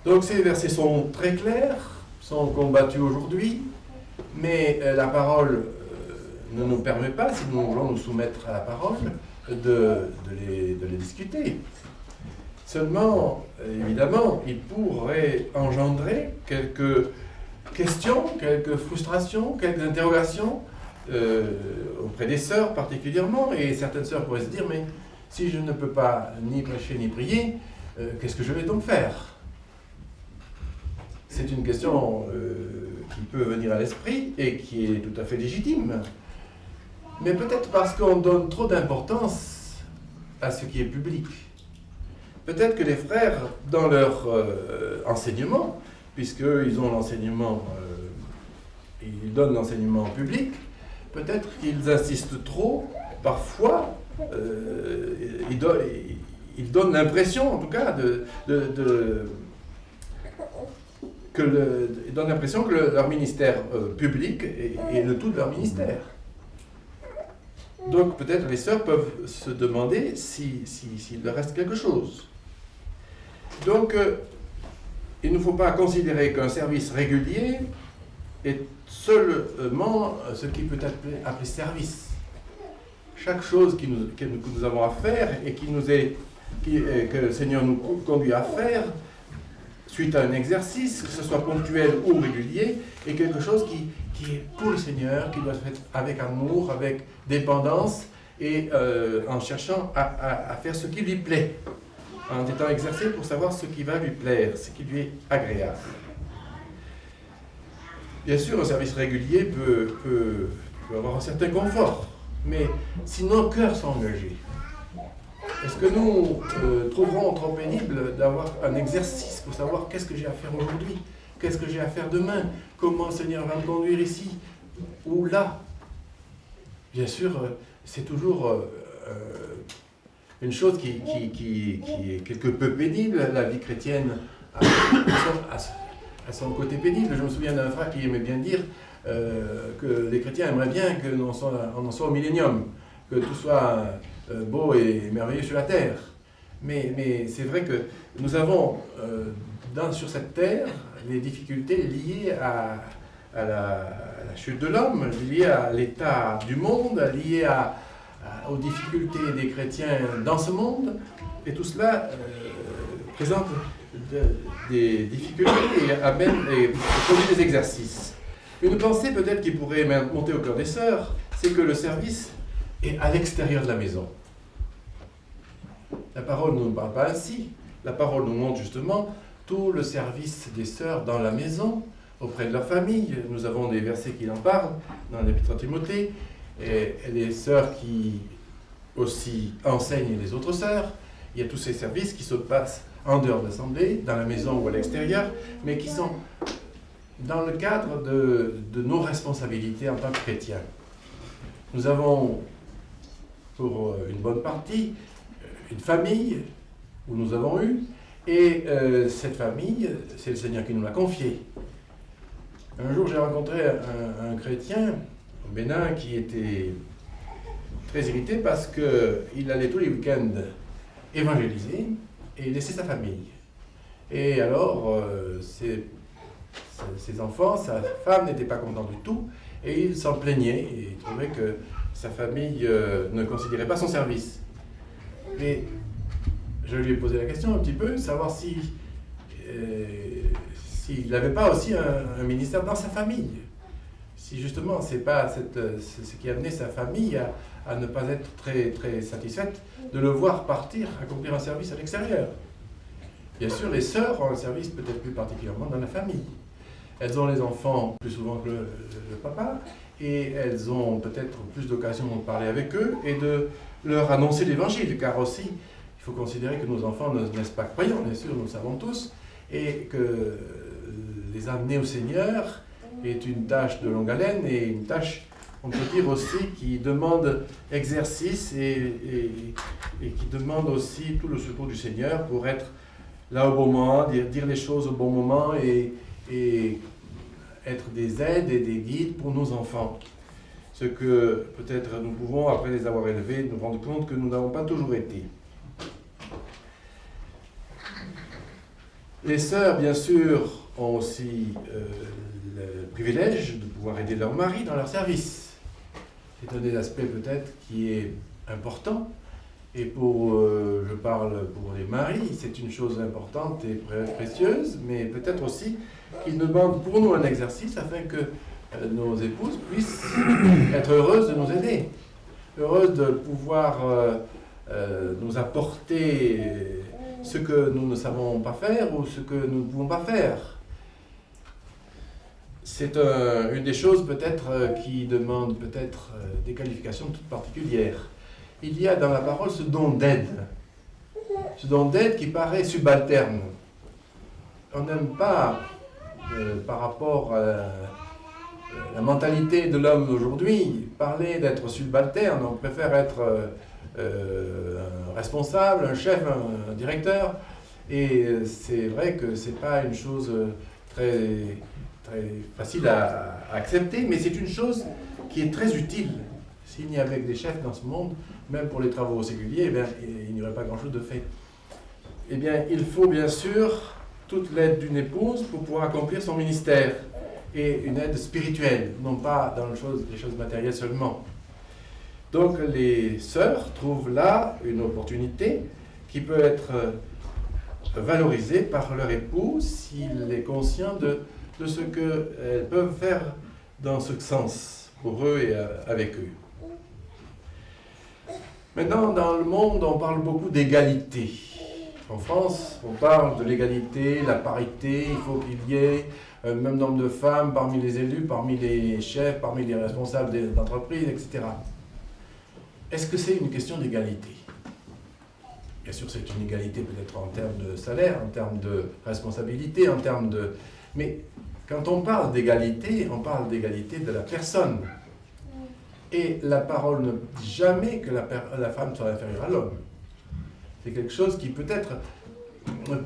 Donc ces versets sont très clairs, sont combattus aujourd'hui, mais la parole ne nous permet pas, si nous voulons nous soumettre à la parole, de les discuter. Seulement, évidemment, il pourrait engendrer quelques questions, quelques frustrations, quelques interrogations auprès des sœurs particulièrement, et certaines sœurs pourraient se dire, mais si je ne peux pas ni prêcher ni prier, qu'est-ce que je vais donc faire? C'est une question qui peut venir à l'esprit et qui est tout à fait légitime. Mais peut-être parce qu'on donne trop d'importance à ce qui est public. Peut-être que les frères, dans leur enseignement, puisqu'ils ont l'enseignement, ils donnent l'enseignement public, peut-être qu'ils insistent trop, parfois, ils donnent l'impression, en tout cas, ils donnent l'impression que leur ministère public est le tout de leur ministère. Donc peut-être les sœurs peuvent se demander s'il leur reste quelque chose. Donc il ne faut pas considérer qu'un service régulier est seulement ce qui peut être appelé service. Chaque chose que nous avons à faire et que le Seigneur nous conduit à faire, suite à un exercice, que ce soit ponctuel ou régulier, est quelque chose qui est pour le Seigneur, qui doit se faire avec amour, avec dépendance, et en cherchant à faire ce qui lui plaît, en étant exercé pour savoir ce qui va lui plaire, ce qui lui est agréable. Bien sûr, un service régulier peut avoir un certain confort, mais si nos cœurs sont engagés, est-ce que nous trouverons trop pénible d'avoir un exercice pour savoir qu'est-ce que j'ai à faire aujourd'hui, qu'est-ce que j'ai à faire demain, comment le Seigneur va me conduire ici ou là? Bien sûr, c'est toujours une chose qui est quelque peu pénible. La vie chrétienne a son côté pénible. Je me souviens d'un frère qui aimait bien dire que les chrétiens aimeraient bien qu'on en soit au millénium, que tout soit beau et merveilleux sur la terre. Mais c'est vrai que nous avons sur cette terre les difficultés liées à la chute de l'homme, liées à l'état du monde, liées aux difficultés des chrétiens dans ce monde. Et tout cela présente des difficultés et produit des exercices. Une pensée peut-être qui pourrait monter au cœur des sœurs, c'est que le service est à l'extérieur de la maison. La parole ne nous parle pas ainsi. La parole nous montre justement tout le service des sœurs dans la maison, auprès de leur famille. Nous avons des versets qui en parlent dans l'Épître à Timothée. Et les sœurs qui aussi enseignent les autres sœurs. Il y a tous ces services qui se passent en dehors de l'assemblée, dans la maison ou à l'extérieur, mais qui sont dans le cadre de nos responsabilités en tant que chrétiens. Nous avons pour une bonne partie, une famille où nous avons eu, et cette famille, c'est le Seigneur qui nous l'a confiée. Un jour, j'ai rencontré un chrétien au Bénin qui était très irrité parce qu'il allait tous les week-ends évangéliser et laisser sa famille. Et alors, ses enfants, sa femme n'étaient pas contents du tout, et il s'en plaignait, et il trouvait que sa famille ne considérait pas son service. Et je lui ai posé la question un petit peu, savoir s'il n'avait pas aussi un ministère dans sa famille. Si justement, c'est pas ce qui a amené sa famille à ne pas être très, très satisfaite de le voir partir, accomplir un service à l'extérieur. Bien sûr, les sœurs ont un service peut-être plus particulièrement dans la famille. Elles ont les enfants plus souvent que le papa, et elles ont peut-être plus d'occasion de parler avec eux et de leur annoncer l'évangile, car aussi, il faut considérer que nos enfants ne naissent pas croyants, bien sûr, nous le savons tous, et que les amener au Seigneur est une tâche de longue haleine et une tâche, on peut dire aussi, qui demande exercice et qui demande aussi tout le secours du Seigneur pour être là au bon moment, dire les choses au bon moment et être des aides et des guides pour nos enfants. Ce que peut-être nous pouvons, après les avoir élevés, nous rendre compte que nous n'avons pas toujours été. Les sœurs, bien sûr, ont aussi le privilège de pouvoir aider leur mari dans leur service. C'est un des aspects peut-être qui est important. Et je parle pour les maris, c'est une chose importante et précieuse, mais peut-être aussi qu'il demande pour nous un exercice afin que nos épouses puissent être heureuses de nous aider, heureuses de pouvoir nous apporter ce que nous ne savons pas faire ou ce que nous ne pouvons pas faire. C'est une des choses peut-être qui demande peut-être des qualifications toutes particulières. Il y a dans la parole ce don d'aide qui paraît subalterne. On n'aime pas, par rapport à la mentalité de l'homme d'aujourd'hui, parler d'être subalterne. On préfère être un responsable, un chef, un directeur. Et c'est vrai que ce n'est pas une chose très, très facile à accepter, mais c'est une chose qui est très utile. S'il n'y avait que des chefs dans ce monde, même pour les travaux séculiers, eh bien, il n'y aurait pas grand-chose de fait. Eh bien, il faut bien sûr toute l'aide d'une épouse pour pouvoir accomplir son ministère, et une aide spirituelle, non pas dans les choses matérielles seulement. Donc les sœurs trouvent là une opportunité qui peut être valorisée par leur époux s'il est conscient de ce qu'elles peuvent faire dans ce sens, pour eux et avec eux. Maintenant, dans le monde, on parle beaucoup d'égalité. En France, on parle de l'égalité, la parité, il faut qu'il y ait un même nombre de femmes parmi les élus, parmi les chefs, parmi les responsables d'entreprises, etc. Est-ce que c'est une question d'égalité? Bien sûr, c'est une égalité peut-être en termes de salaire, en termes de responsabilité, en termes de... Mais quand on parle d'égalité, on parle d'égalité de la personne. Et la parole ne dit jamais que la femme soit inférieure à l'homme. C'est quelque chose qui peut-être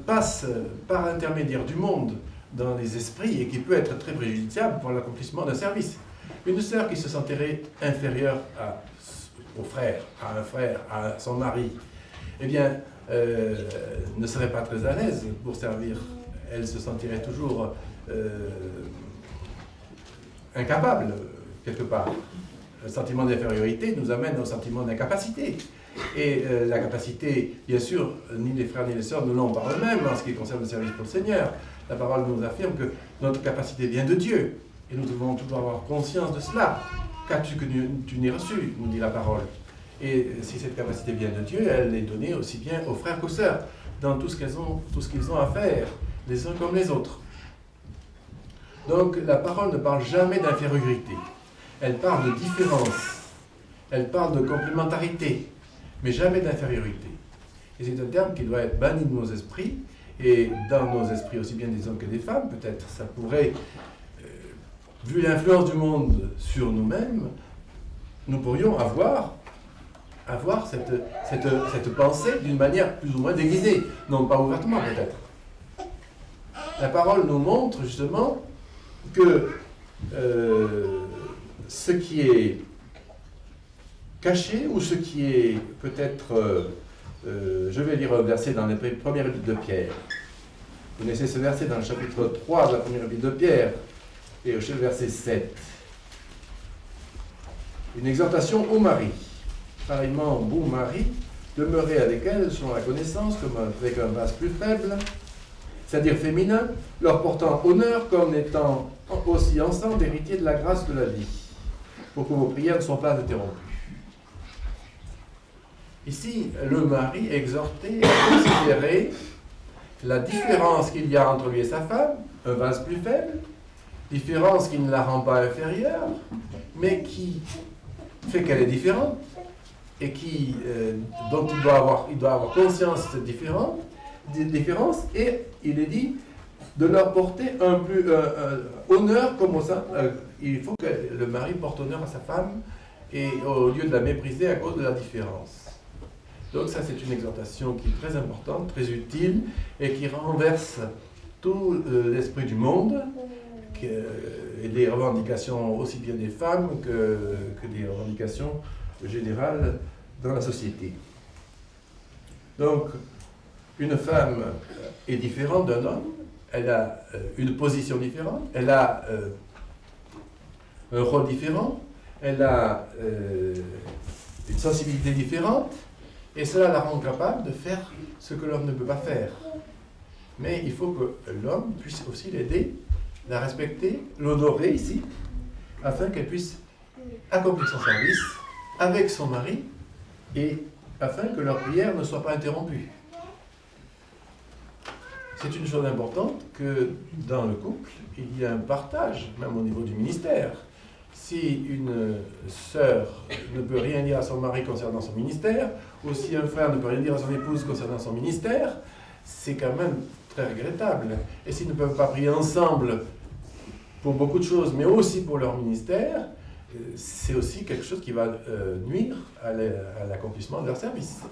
passe par l'intermédiaire du monde dans les esprits et qui peut être très préjudiciable pour l'accomplissement d'un service. Une sœur qui se sentirait inférieure au frère, à un frère, à son mari, eh bien, ne serait pas très à l'aise pour servir. Elle se sentirait toujours incapable, quelque part. Le sentiment d'infériorité nous amène au sentiment d'incapacité. Et la capacité, bien sûr, ni les frères ni les sœurs ne l'ont par eux-mêmes en ce qui concerne le service pour le Seigneur. La parole nous affirme que notre capacité vient de Dieu. Et nous devons toujours avoir conscience de cela. Qu'as-tu que tu n'aies reçu, nous dit la parole. Et si cette capacité vient de Dieu, elle est donnée aussi bien aux frères qu'aux sœurs, dans tout ce qu'ils ont à faire, les uns comme les autres. Donc la parole ne parle jamais d'infériorité. Elle parle de différence. Elle parle de complémentarité, mais jamais d'infériorité. Et c'est un terme qui doit être banni de nos esprits, et dans nos esprits aussi bien des hommes que des femmes, peut-être. Ça pourrait, vu l'influence du monde sur nous-mêmes, nous pourrions avoir avoir cette pensée d'une manière plus ou moins déguisée, non pas ouvertement peut-être. La parole nous montre justement que ce qui est caché ou ce qui est peut-être, je vais lire un verset dans les premières épîtres de Pierre. Vous connaissez ce verset dans le chapitre 3 de la première épître de Pierre et au verset 7. Une exhortation au mari. Pareillement, vous, mari, demeurez avec elle selon la connaissance, comme avec un vase plus faible, c'est-à-dire féminin, leur portant honneur comme étant aussi ensemble héritiers de la grâce de la vie, pour que vos prières ne soient pas interrompues. Ici, le mari est exhorté à considérer la différence qu'il y a entre lui et sa femme, un vase plus faible, différence qui ne la rend pas inférieure, mais qui fait qu'elle est différente, et dont il doit avoir conscience de cette différence, et il est dit de leur porter un honneur comme ça. Il faut que le mari porte honneur à sa femme, et au lieu de la mépriser à cause de la différence. Donc ça, c'est une exhortation qui est très importante, très utile, et qui renverse tout l'esprit du monde, et des revendications aussi bien des femmes que des revendications générales dans la société. Donc, une femme est différente d'un homme, elle a une position différente, elle a un rôle différent, elle a une sensibilité différente, et cela la rend capable de faire ce que l'homme ne peut pas faire. Mais il faut que l'homme puisse aussi l'aider, la respecter, l'honorer ici, afin qu'elle puisse accomplir son service avec son mari et afin que leur prière ne soit pas interrompue. C'est une chose importante que dans le couple, il y a un partage, même au niveau du ministère. Si une sœur ne peut rien dire à son mari concernant son ministère, ou si un frère ne peut rien dire à son épouse concernant son ministère, c'est quand même très regrettable. Et s'ils ne peuvent pas prier ensemble pour beaucoup de choses, mais aussi pour leur ministère, c'est aussi quelque chose qui va nuire à l'accomplissement de leur service.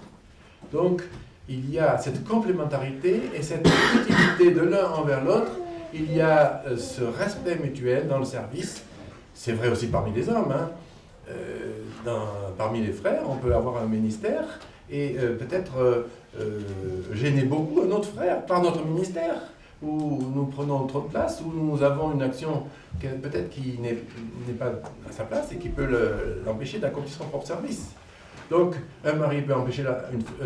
Donc, il y a cette complémentarité et cette utilité de l'un envers l'autre. Il y a ce respect mutuel dans le service. C'est vrai aussi parmi les hommes. Parmi les frères, on peut avoir un ministère et peut-être gêner beaucoup un autre frère par notre ministère, où nous prenons trop de place, où nous avons une action peut-être qui n'est pas à sa place et qui peut l'empêcher d'accomplir son propre service. Donc, un mari peut empêcher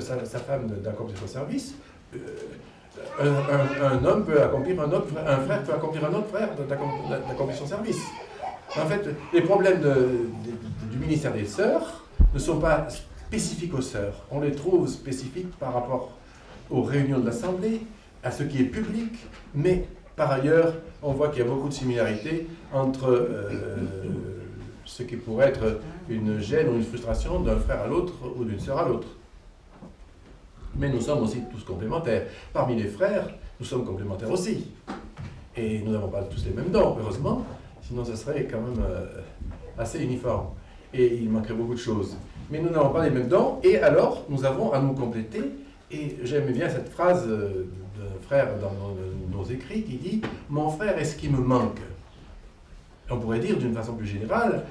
sa femme d'accomplir son service. Un homme peut accomplir un frère peut accomplir un autre frère d'accomplir son service. En fait, les problèmes du ministère des sœurs ne sont pas spécifiques aux sœurs. On les trouve spécifiques par rapport aux réunions de l'Assemblée, à ce qui est public, mais par ailleurs, on voit qu'il y a beaucoup de similarités entre ce qui pourrait être une gêne ou une frustration d'un frère à l'autre ou d'une sœur à l'autre. Mais nous sommes aussi tous complémentaires. Parmi les frères, nous sommes complémentaires aussi. Et nous n'avons pas tous les mêmes dons, heureusement, sinon ce serait quand même assez uniforme. Et il manquerait beaucoup de choses. Mais nous n'avons pas les mêmes dons, et alors nous avons à nous compléter. Et j'aime bien cette phrase d'un frère dans nos écrits qui dit « Mon frère est ce qui me manque ». On pourrait dire d'une façon plus générale,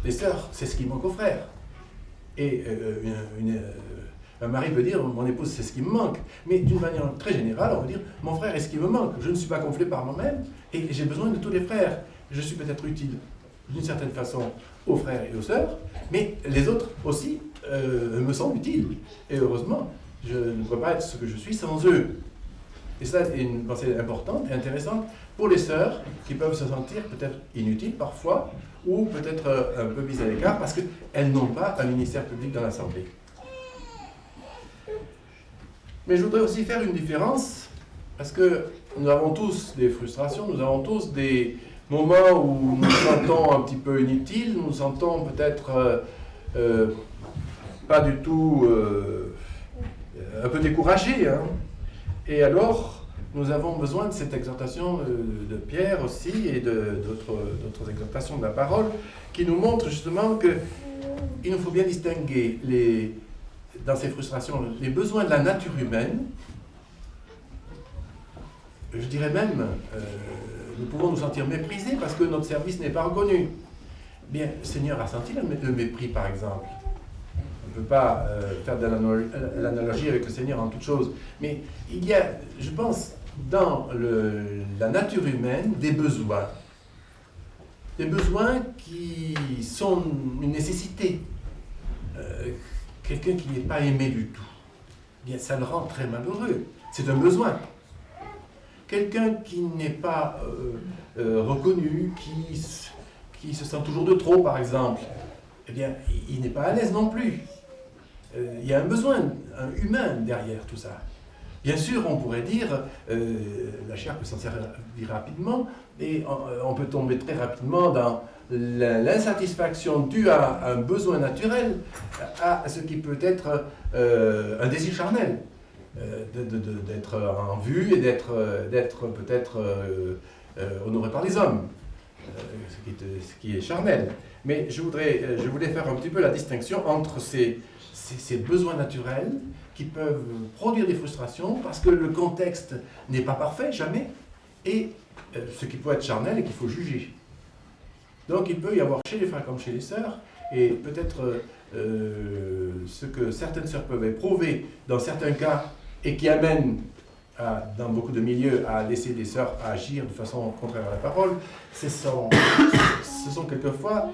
les sœurs, c'est ce qui manque aux frères. Et un mari peut dire, mon épouse, c'est ce qui me manque. Mais d'une manière très générale, on peut dire, mon frère est ce qui me manque. Je ne suis pas gonflé par moi-même et j'ai besoin de tous les frères. Je suis peut-être utile d'une certaine façon aux frères et aux sœurs, mais les autres aussi me sont utiles. Et heureusement, je ne peux pas être ce que je suis sans eux. Et ça, c'est une pensée importante et intéressante pour les sœurs qui peuvent se sentir peut-être inutiles parfois, ou peut-être un peu mises à l'écart parce qu'elles n'ont pas un ministère public dans l'Assemblée. Mais je voudrais aussi faire une différence, parce que nous avons tous des frustrations, nous avons tous des moments où nous nous sentons un petit peu inutiles, nous nous sentons peut-être pas du tout un peu découragés. Et alors, nous avons besoin de cette exhortation de Pierre aussi et d'autres exhortations de la parole qui nous montrent justement qu'il nous faut bien distinguer dans ces frustrations les besoins de la nature humaine. Je dirais même, nous pouvons nous sentir méprisés parce que notre service n'est pas reconnu. Bien, le Seigneur a senti le mépris, par exemple. On ne peut pas faire de l'analogie avec le Seigneur en toute chose. Mais il y a, je pense, dans la nature humaine, des besoins. Des besoins qui sont une nécessité. Quelqu'un qui n'est pas aimé du tout, bien, ça le rend très malheureux. C'est un besoin. Quelqu'un qui n'est pas reconnu, qui se sent toujours de trop, par exemple, eh bien, il n'est pas à l'aise non plus. Il y a un besoin humain derrière tout ça. Bien sûr, on pourrait dire, la chair peut s'en servir rapidement, et on peut tomber très rapidement dans l'insatisfaction due à un besoin naturel, à ce qui peut être un désir charnel. D'être en vue et d'être peut-être honoré par les hommes, ce qui est charnel. Mais je voulais faire un petit peu la distinction entre ces besoins naturels qui peuvent produire des frustrations parce que le contexte n'est pas parfait, jamais, et ce qui peut être charnel et qu'il faut juger. Donc il peut y avoir chez les frères comme chez les sœurs, et peut-être ce que certaines sœurs peuvent éprouver dans certains cas, et qui amène, dans beaucoup de milieux, à laisser des sœurs agir de façon contraire à la parole, ce sont quelquefois,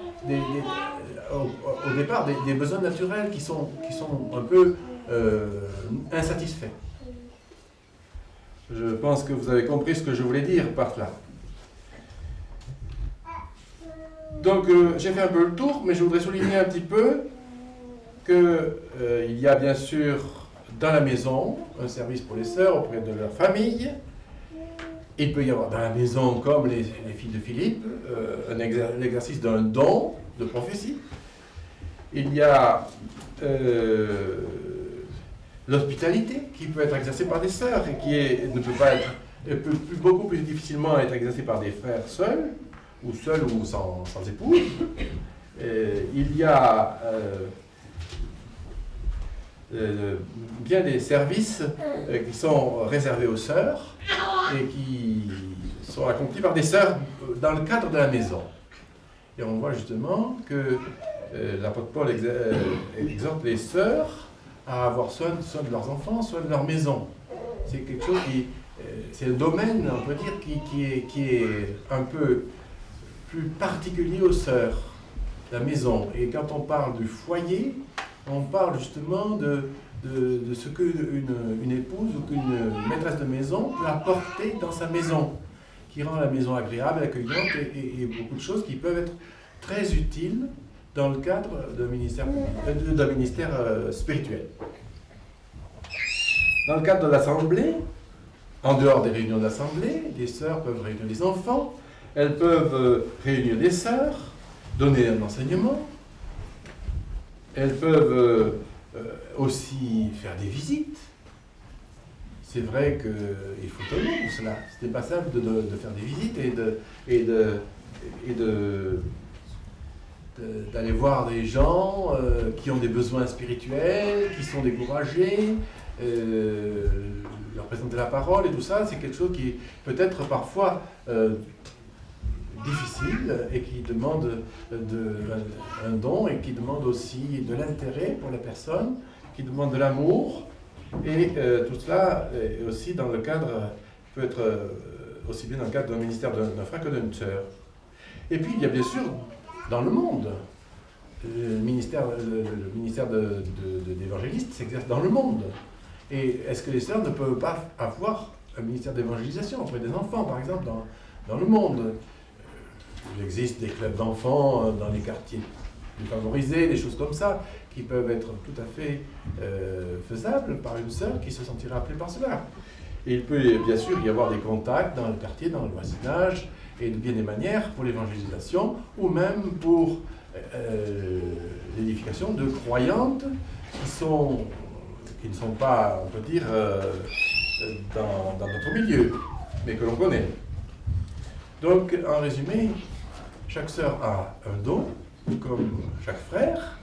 au départ, des besoins naturels qui sont un peu insatisfaits. Je pense que vous avez compris ce que je voulais dire par là. Donc, j'ai fait un peu le tour, mais je voudrais souligner un petit peu qu'il y a bien sûr dans la maison un service pour les sœurs auprès de leur famille. Il peut y avoir dans la maison, comme les filles de Philippe, l'exercice d'un don de prophétie. Il y a l'hospitalité qui peut être exercée par des sœurs et qui ne peut pas être, peut beaucoup plus difficilement être exercée par des frères seuls ou sans épouse. Il y a bien des services qui sont réservés aux sœurs et qui sont accomplis par des sœurs dans le cadre de la maison. Et on voit justement que l'apôtre Paul exhorte les sœurs à avoir soin de leurs enfants, soin de leur maison. C'est quelque chose c'est un domaine, on peut dire, qui est un peu plus particulier aux sœurs, la maison. Et quand on parle du foyer, on parle justement de ce qu'une épouse ou qu'une maîtresse de maison peut apporter dans sa maison, qui rend la maison agréable, accueillante et beaucoup de choses qui peuvent être très utiles dans le cadre d'un ministère spirituel. Dans le cadre de l'assemblée, en dehors des réunions d'assemblée, les sœurs peuvent réunir les enfants, elles peuvent réunir les sœurs, donner un enseignement. Elles peuvent aussi faire des visites. C'est vrai qu'il faut un nom pour cela. Ce n'est pas simple de faire des visites et d'aller voir des gens qui ont des besoins spirituels, qui sont découragés, leur présenter la parole et tout ça. C'est quelque chose qui est peut-être parfois difficile et qui demande un don et qui demande aussi de l'intérêt pour la personne, qui demande de l'amour. Et tout cela est aussi dans le cadre, peut être aussi bien dans le cadre d'un ministère d'un frère que d'une sœur. Et puis il y a bien sûr dans le monde, le ministère d'évangéliste s'exerce dans le monde. Et est-ce que les sœurs ne peuvent pas avoir un ministère d'évangélisation auprès des enfants, par exemple, dans le monde? Il existe des clubs d'enfants dans les quartiers défavorisés, des choses comme ça, qui peuvent être tout à fait faisables par une sœur qui se sentira appelée par cela. Et il peut bien sûr y avoir des contacts dans le quartier, dans le voisinage, et de bien des manières pour l'évangélisation, ou même pour l'édification de croyantes qui ne sont pas, on peut dire, dans notre milieu, mais que l'on connaît. Donc, en résumé, chaque sœur a un don, comme chaque frère,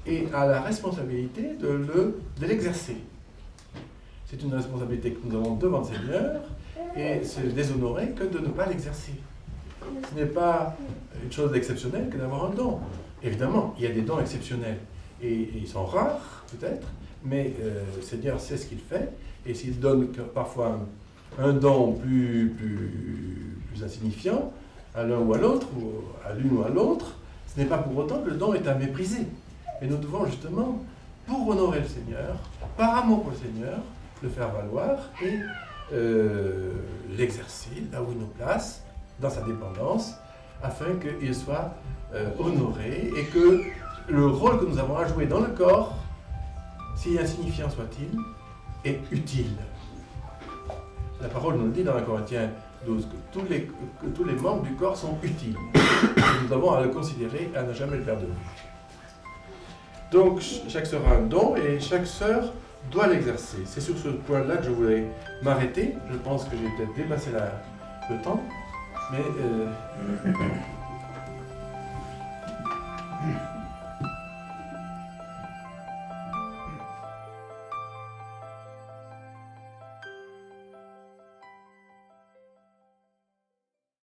et a la responsabilité de l'exercer. C'est une responsabilité que nous avons devant le Seigneur, et c'est déshonoré que de ne pas l'exercer. Ce n'est pas une chose exceptionnelle que d'avoir un don. Évidemment, il y a des dons exceptionnels, et ils sont rares, peut-être, mais le Seigneur sait ce qu'il fait, et s'il donne parfois un don plus insignifiant à l'un ou à l'autre, ou à l'une ou à l'autre, ce n'est pas pour autant que le don est à mépriser. Et nous devons justement, pour honorer le Seigneur, par amour pour le Seigneur, le faire valoir et l'exercer là où il nous place, dans sa dépendance, afin qu'il soit honoré et que le rôle que nous avons à jouer dans le corps, si insignifiant soit-il, est utile. La parole nous le dit dans 1 Corinthiens 12, que tous les membres du corps sont utiles. Et nous avons à le considérer, à ne jamais le perdre de vue. Donc, chaque sœur a un don et chaque sœur doit l'exercer. C'est sur ce point-là que je voulais m'arrêter. Je pense que j'ai peut-être dépassé le temps, mais